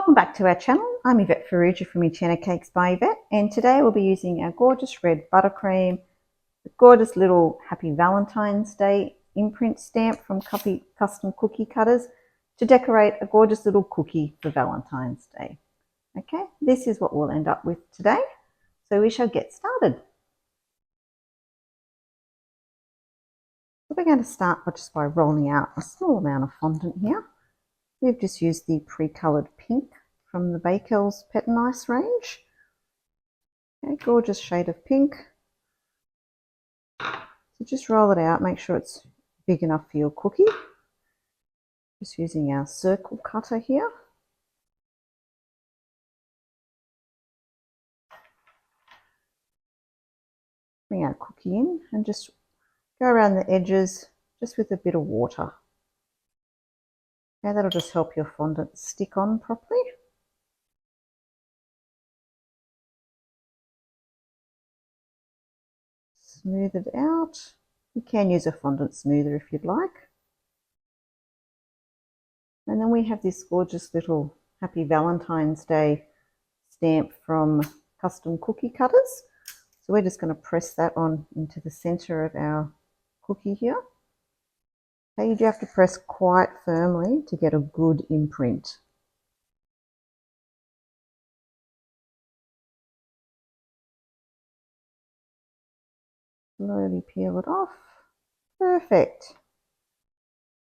Welcome back to our channel. I'm Yvette from Enchanted Cakes by Yvette, and today we'll be using our gorgeous red buttercream, the gorgeous little Happy Valentine's Day imprint stamp from Custom Cookie Cutters to decorate a gorgeous little cookie for Valentine's Day. Okay, this is what we'll end up with today, so we shall get started. So we're going to start just by rolling out a small amount of fondant here. We've just used the pre-coloured pink from the Bakers Pet and Ice range. Okay, gorgeous shade of pink. So just roll it out, make sure it's big enough for your cookie. Just using our circle cutter here. Bring our cookie in and just go around the edges just with a bit of water. Okay, that'll just help your fondant stick on properly. Smooth it out. You can use a fondant smoother if you'd like. And then we have this gorgeous little Happy Valentine's Day stamp from Custom Cookie Cutters. So we're just going to press that on into the center of our cookie here. Okay, you do have to press quite firmly to get a good imprint. Slowly peel it off. Perfect.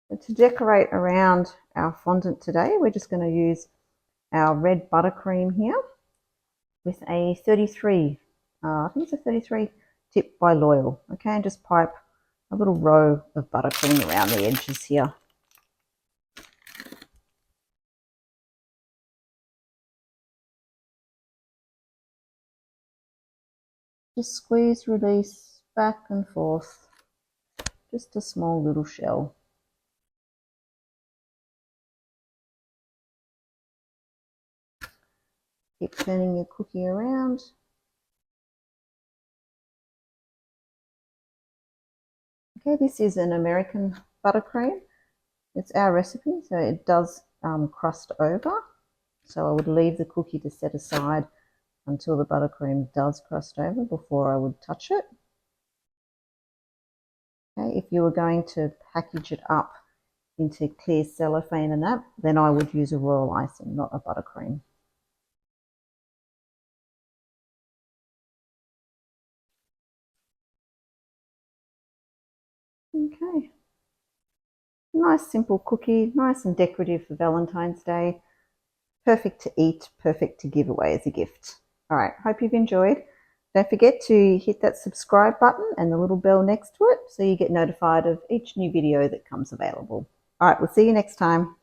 So to decorate around our fondant today, we're just going to use our red buttercream here with a 33, I think it's a 33 tip by Loyal. Okay, and just pipe a little row of buttercream around the edges here. Just squeeze, release, back and forth. Just a small little shell. Keep turning your cookie around. Okay, this is an American buttercream. It's our recipe, so it does crust over. So I would leave the cookie to set aside until the buttercream does crust over before I would touch it. Okay, if you were going to package it up into clear cellophane and that, then I would use a royal icing, not a buttercream. Okay, nice simple cookie, nice and decorative for Valentine's Day. Perfect to eat, perfect to give away as a gift. All right, hope you've enjoyed. Don't forget to hit that subscribe button and the little bell next to it so you get notified of each new video that comes available. All right, we'll see you next time.